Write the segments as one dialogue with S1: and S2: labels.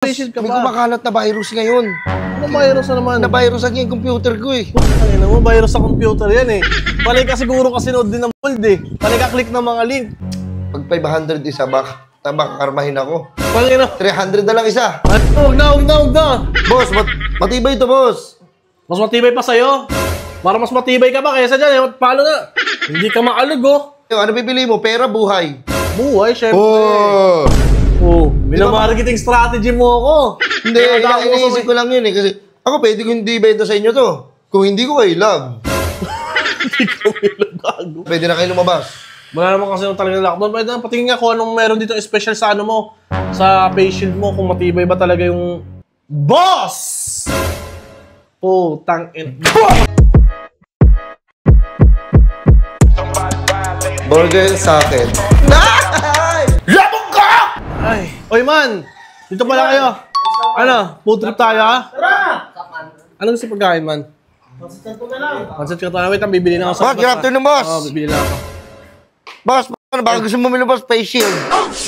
S1: Patient ka
S2: May
S1: ba?
S2: kumakalat na virus ngayon.
S1: Ano virus na naman?
S2: Na-virusan niya yung computer ko eh.
S1: Ay naman, virus sa computer yan eh. Panay ka siguro kasi nood din ng mold eh. Panay ka click ng mga link.
S2: Pag 500 isa, baka karmahin ako.
S1: Panay na.
S2: 300 na lang isa.
S1: Ano? Huwag na.
S2: Boss, matibay ito, boss.
S1: Mas matibay pa sa'yo. Para mas matibay ka ba kaysa dyan eh. Paano na? Hindi ka maalog oh.
S2: Ano bibili mo? Pera, buhay.
S1: Buhay, syempre.
S2: Oh!
S1: Oh, minamarketing strategy mo ako.
S2: Hindi, iniisip ko lang yun eh. Kasi ako pwede ko hindi benta sa inyo to. Kung hindi ko kayo love.
S1: Hindi ko gago.
S2: Pwede na kayo lumabas.
S1: Wala naman kasi yung talagang lockdown. Pwede na patingin nga kung anong meron dito special sa ano mo. Sa face shield mo. Kung matibay ba talaga yung boss! Putang ina.
S2: Burger sa akin. Labong ka!
S1: Ay, oy man! Dito pala kayo. Ano? Food trip tayo ha?
S3: Tara!
S1: Anong gusto pagkain man?
S3: Pansitan ko na lang.
S1: Pansit ka tayo. Wait, bibili na ako sa...
S2: Boss, good afternoon, boss.
S1: Oo, bibili na ako.
S2: Boss, baka gusto mo boss, face shield.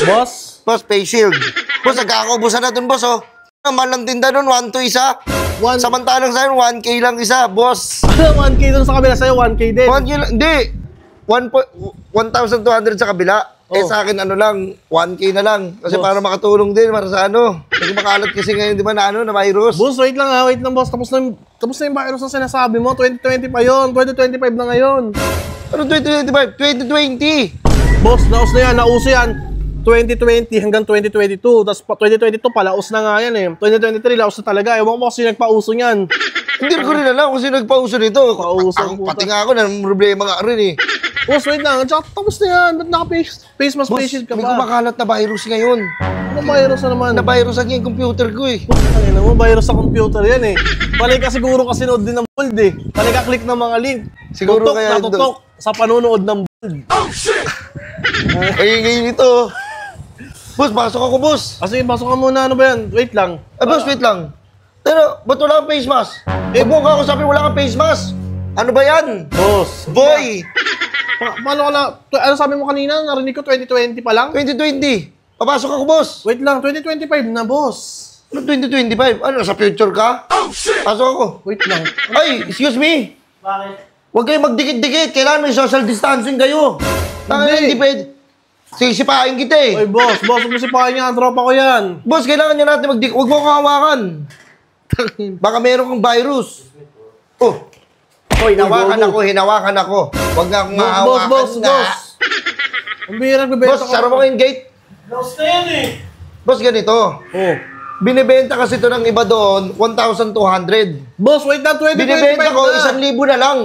S1: Boss?
S2: Boss, face shield. Boss, nagkakaubusan na dun, boss, oh. Naman lang tinda dun, 1 to isa. Samantalang sa'yo, 1K lang isa, boss.
S1: Ano, 1K dun sa kabila sa'yo, 1K din.
S2: 1K lang, hindi. 1,200 sa kabila. Eh sa akin, ano lang, 1K na lang. Kasi
S1: Boss,
S2: para makatulong din, para sa ano. Kasi makalat kasi ngayon, di ba, na ano, na virus.
S1: Boss, wait lang ha, wait lang boss. Tapos na yung virus na sinasabi mo. 2020 pa yun. 2025 na ngayon.
S2: Ano 2025? 2020!
S1: Boss, naus na yan. Nauso yan. 2020 hanggang 2022. Tapos 2022 palaos na nga yan eh. 2023 laos na talaga. Ewan ko kasi nagpauso niyan.
S2: Hindi ko rin alam kasi nagpauso nito.
S1: Pauso,
S2: Pati nga ako, na problema nga rin eh.
S1: Boss, wait lang. Tsaka tapos na yan. Ba't naka-face mask patient ka
S2: May
S1: ba?
S2: kumakalat na virus ngayon.
S1: Ano virus na naman?
S2: Na-virusan niya yung computer ko eh.
S1: Ay naman, virus sa computer yan eh. Panay ka siguro kasi nood din ng mold eh. Panay ka click ng mga link.
S2: Siguro
S1: tutok
S2: kaya
S1: na tutok sa panunood ng mold.
S2: Ay, ngayon ito. Boss, pasok ako, boss.
S1: Kasi pasok ka muna. Ano ba yan? Wait lang.
S2: Boss, wait lang. Pero, ba't wala kang face mask? Eh, buong ka ako sabi, wala kang face mask. Ano ba yan?
S1: Boss.
S2: Boy!
S1: Paano ka na? Ano sabi mo kanina? Narinig ko 2020 pa lang?
S2: 2020. Papasok ako, boss.
S1: Wait lang, 2025 na, boss.
S2: Ano 2025? Ano, sa future ka? Pasok ako.
S1: Wait lang.
S2: Ay, excuse me.
S3: Bakit?
S2: Huwag kayo magdikit-dikit. Kailangan may social distancing kayo. Hindi pwede. Sisipain kita eh.
S1: Oy, boss, huwag mo sipahin yan. Tropa ko yan.
S2: Boss, kailangan nyo natin magdikit. Huwag mo kang hawakan. Baka meron kang virus. Oh. Hinawakan ako. Huwag nga akong hawakan.
S1: Boss. Ang bihira, nagbibenta
S2: Boss, sara mo kayong gate.
S3: Lost na yan eh.
S2: Boss, ganito.
S1: Oh.
S2: Binibenta kasi ito ng iba doon, 1,200.
S1: Boss, wait lang, 2025
S2: Binibenta ko,
S1: na.
S2: 1,000 na lang.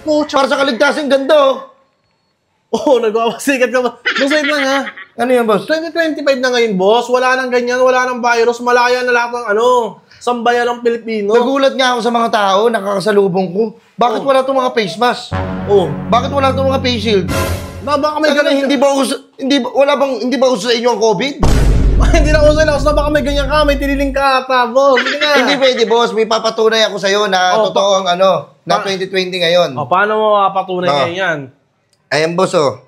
S2: Para sa kaligtasin, ganda oh.
S1: Oo, nagwawasikat ka ba? Boss, wait lang ha.
S2: Ano yan, boss?
S1: 2025 na ngayon, boss. Wala nang ganyan, wala nang virus. Malaya na lahat ng sambayan ng Pilipino.
S2: Nagulat nga ako sa mga tao, nakakasalubong ko. Bakit wala itong mga face mask?
S1: Oh.
S2: Bakit wala itong mga face shield?
S1: Baka may ganyan.
S2: Hindi ba uso sa inyo ang COVID?
S1: Hindi na uso na. Baka may ganyan ka. May tiniling ka ata, boss. Hindi na.
S2: Hindi pwede, boss. May papatunay ako sa'yo na totoo ang na 2020 ngayon.
S1: Paano mo mapatunay yan?
S2: Ayan, boss, oh.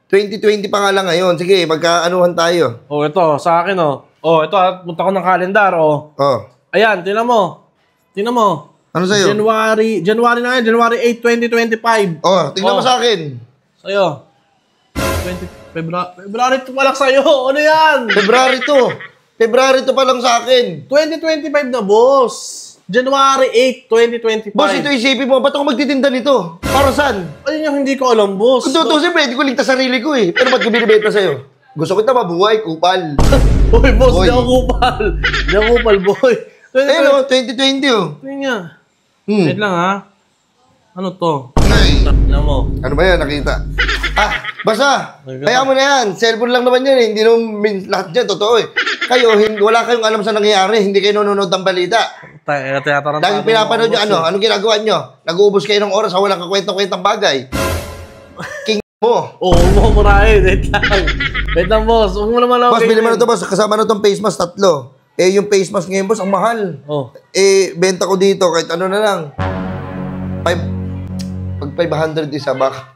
S2: 2020 pa nga lang ngayon. Sige, magkaanuhan tayo.
S1: Oh, ito. Sa akin, oh. Oh, ito, punta ko ng kalendar, oh.
S2: Oh.
S1: Ayan, tingnan mo.
S2: Ano sa'yo?
S1: January na yan. January 8, 2025.
S2: Oh, tingnan mo sa akin.
S1: Sa'yo. February 2 pa lang sa'yo. Ano yan?
S2: February 2 pa lang sa akin.
S1: 2025 na, boss. January 8, 2025.
S2: Boss, ito isipin mo, ba't ako magtitinda nito? Para saan?
S1: Ayun yung hindi ko alam, boss.
S2: Kung tutusin, pwede ko ligtas sarili ko eh. Pero ba't ko binibenta sa'yo? Gusto kita mabuhay, kupal.
S1: Uy, boss,
S2: Boy.
S1: di ako kupal. Di ako kupal, boy.
S2: Ayun o, 2020 oh.
S1: Tingnan niya. Wait lang, ha? Ano to?
S2: Ay.
S1: Tingnan mo.
S2: Ano ba yan, nakita? Basta, kaya mo na yan. Cellphone lang naman yan eh. Hindi naman lahat dyan, totoo eh. Kayo, wala kayong alam sa nangyayari. Hindi kayo nanonood ng balita. Dahil pinapanood nyo, anong ginagawa nyo? Nag-uubos kayo ng oras, walang kakwentang-kwentang bagay. King mo.
S1: Oo, huwag mo murahin. Wait lang, boss. Huwag mo naman ako.
S2: Boss, bili mo na ito, boss. Kasama na itong face mask, 3. Eh, yung face mask ngayon, boss, ang mahal.
S1: Oh.
S2: Eh, benta ko dito, kahit ano na lang. Pag 500 isa, baka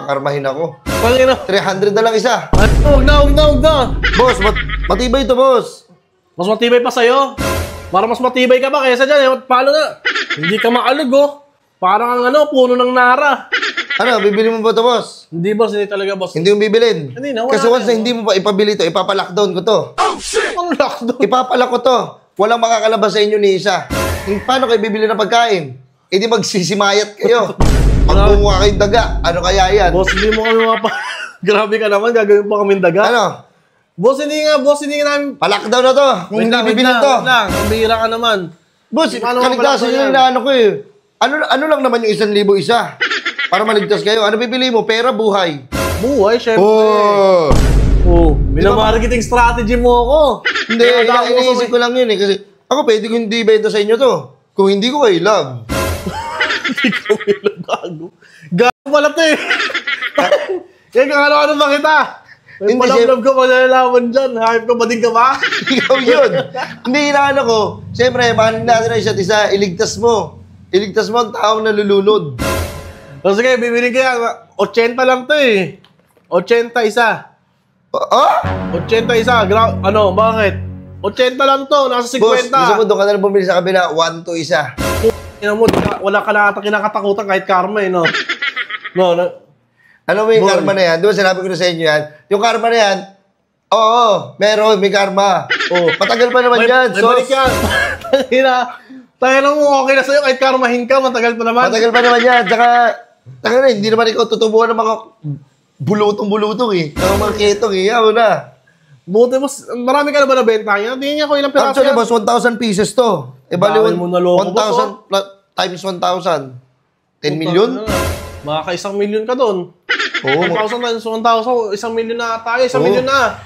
S2: karmahin ako.
S1: Pangino.
S2: 300 na lang isa.
S1: Huwag na.
S2: Boss, matibay ito, boss.
S1: Mas matibay pa sa'yo. Para mas matibay ka ba kaysa dyan? Paano na? Hindi ka maalog, oh. Parang ang puno ng nara.
S2: Ano, bibili mo ba ito, boss?
S1: Hindi, boss. Hindi talaga, boss.
S2: Hindi mo bibilin.
S1: Hindi na, wala
S2: Kasi once
S1: na,
S2: na hindi mo pa ipabili ito, ipapalockdown ko to.
S1: Ano lockdown?
S2: Ipapalak ko to. Walang makakalabas sa inyo ni isa. Paano kayo bibili ng pagkain? E di magsisimayat kayo. Magbumunga kayong daga. Ano kaya yan?
S1: Boss, hindi mo kami Grabe ka naman. Gagawin pa kami daga.
S2: Ano?
S1: Boss, hindi nga namin...
S2: Palockdown na to. Kung hindi bibilin to.
S1: Wait lang. Ang bihira ka naman.
S2: Boss,
S1: Paano
S2: kaligtasan yung inaano ko eh. Ano lang naman yung 1,000 isa? Para maligtas kayo. Ano bibili mo? Pera, buhay.
S1: Buhay, syempre. Minamarketing strategy mo ako.
S2: Hindi, iniisip ko lang yun eh. Kasi ako pwede ko hindi benta sa inyo to. Kung hindi ko kayo love.
S1: Hindi ko ilang gago. Gago pala to eh. Yan kung ano-ano ba kita? May palamlam ko malalaman dyan. Hype ka ba din ka ba?
S2: Ikaw yun. Hindi, inaano ko. Siyempre, mahal natin ang isa't isa. Iligtas mo. Iligtas mo ang taong nalulunod.
S1: O sige, bibili ka yan. 80 lang to eh. 80 isa.
S2: Ah?
S1: 80 isa. Bakit? 80 lang to. Nasa 50.
S2: Boss, gusto mo doon ka na lang bumili sa kabila. 1 to isa.
S1: Wala ka na kinakatakutan kahit karma eh, no?
S2: Ano mo yung karma na yan? Di ba sinabi ko na sa inyo yan? Yung karma na yan, oo, meron, may karma. Oh, matagal pa naman yan.
S1: May balik yan. Tayo mo, okay na sa'yo kahit karmahin ka, matagal pa naman.
S2: Matagal pa naman yan. Tsaka, hindi naman ikaw tutubuan ng mga bulutong-bulutong eh. Ng mga ketong eh. Yaw na.
S1: Buti boss, marami ka na ba nabenta niya? Tingin niya ko ilang piraso
S2: Actually,
S1: yan.
S2: boss, 1,000 pieces to. E bali,
S1: Dami mo na loko,
S2: 1,000 times 1,000. 10 million?
S1: Baka 1 million ka doon.
S2: Oo.
S1: 1,000 times 1,000, 1 million na tayo, 1 million na.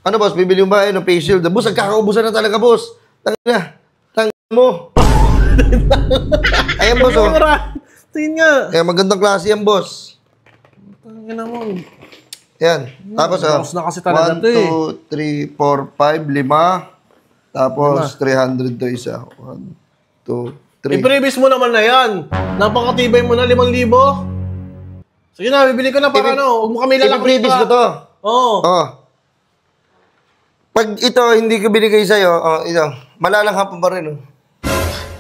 S2: Ano, boss, bibili mo ba ng face shield? Boss, nagkakaubusan na talaga, boss. Tangina mo. Ayan, boss, oh.
S1: Tingin nga.
S2: Ayan, magandang klase yan, boss.
S1: Tangina mo.
S2: Yan. Tapos,
S1: Tapos na kasi talaga
S2: 1,
S1: to eh.
S2: 2, 3, 4, 5, 5. Tapos, 300 to isa. 1, 2, 3.
S1: I-previous mo naman na yan. Napakatibay mo na, 5,000. Sige na, bibili ko na para huwag mo kami lalaki.
S2: I-previous ko to.
S1: Oo.
S2: Oh. Pag ito, hindi ko binigay sa'yo, ito, malalanghap pa rin, oh.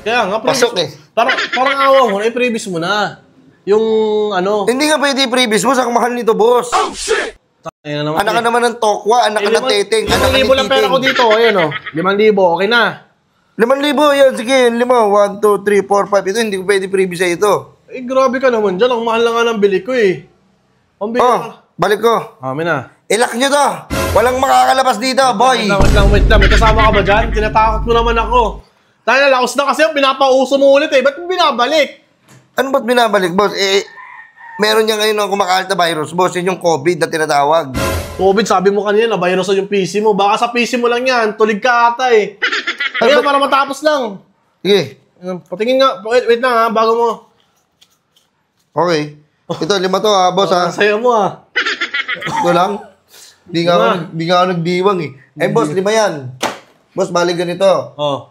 S1: Kaya nga,
S2: Pasok eh.
S1: Parang awa mo na, i-previous mo na. Yung
S2: Hindi nga pwede i-previous, boss. Ang mahal nito, boss.
S1: Ayan naman.
S2: Anak ka naman ng tokwa, anak ka ng teteng, anak ka ni
S1: 5,000 lang pera ko
S2: titing.
S1: dito, ayan o. 5,000, okay na.
S2: 5,000, yan, sige, 5. 1, 2, 3, 4, 5. Ito, hindi ko pwede previous sa'yo ito.
S1: Eh, grabe ka naman dyan. Ang mahal na nga ng bili ko eh. Ang bili
S2: Oh,
S1: ka.
S2: balik ko.
S1: Amin na.
S2: Ilak nyo to. Walang makakalabas dito, boy.
S1: Wait lang. May kasama ka ba dyan? Tinatakot mo naman ako. Tayo na, laos na kasi pinapauso mo ulit eh. Ba't mo binabalik?
S2: Ano ba't binabalik, boss? Meron niya ngayon ng kumakalat na virus, boss. Yun yung COVID na tinatawag.
S1: COVID, sabi mo kanina, na-virus yung PC mo. Baka sa PC mo lang yan. Tulig ka ata eh. Kaya para matapos lang.
S2: Sige.
S1: Patingin nga. Wait lang ha, bago mo.
S2: Okay. Ito, 5 to ha, boss ha.
S1: Ang saya mo ha.
S2: Ito lang. Di nga ako nagdiwang eh. Boss, 5 yan. Boss, balik ganito.
S1: Oh.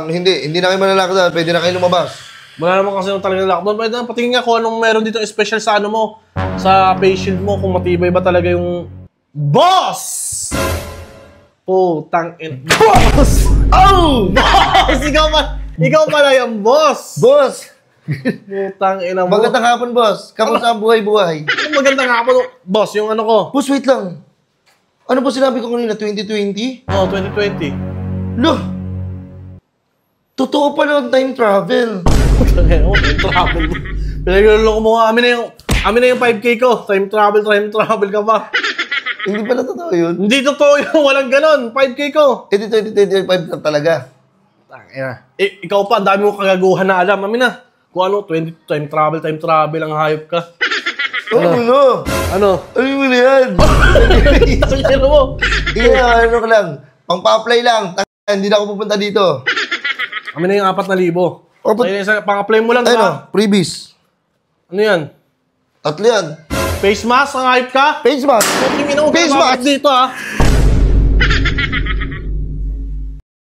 S2: Hindi na kayo malalakad. Pwede na kayo lumabas.
S1: Wala naman kasi yung talagang lockdown. Pwede na, patingin nga kung anong meron dito special sa ano mo. Sa face shield mo, kung matibay ba talaga yung... Boss! Putang ina. Boss! Oh! Boss! Ikaw pala yung boss!
S2: Boss!
S1: Putang ina mo.
S2: Magandang hapon, boss. Kamusta ang buhay-buhay?
S1: Ano magandang hapon? Boss, yung ano ko.
S2: Boss, wait lang. Ano po sinabi ko kanina? 2020?
S1: Oh, 2020.
S2: Loh! Totoo pala ang time travel.
S1: Time travel. Pinagluloko mo nga. Amin na yung 5K ko. Time travel ka ba?
S2: Hindi pala totoo yun.
S1: Hindi totoo yun. Walang ganon. 5K ko.
S2: 2025 lang talaga.
S1: Ikaw pa, ang dami mo kagaguhan na alam. Amin na. Kung ano, time travel ang hayop ka.
S2: Ano?
S1: Ano?
S2: Ano mo na yan?
S1: Ano mo?
S2: Ano ka lang. Pang-pa-apply lang. Hindi na ako pupunta dito.
S1: Amin na yung 4,000. Pang-apply mo lang.
S2: Ano? Freebies.
S1: Ano yan?
S2: 3 yan.
S1: Face mask ang hype ka?
S2: Face mask.
S1: Face
S2: Face mask.
S1: dito ha.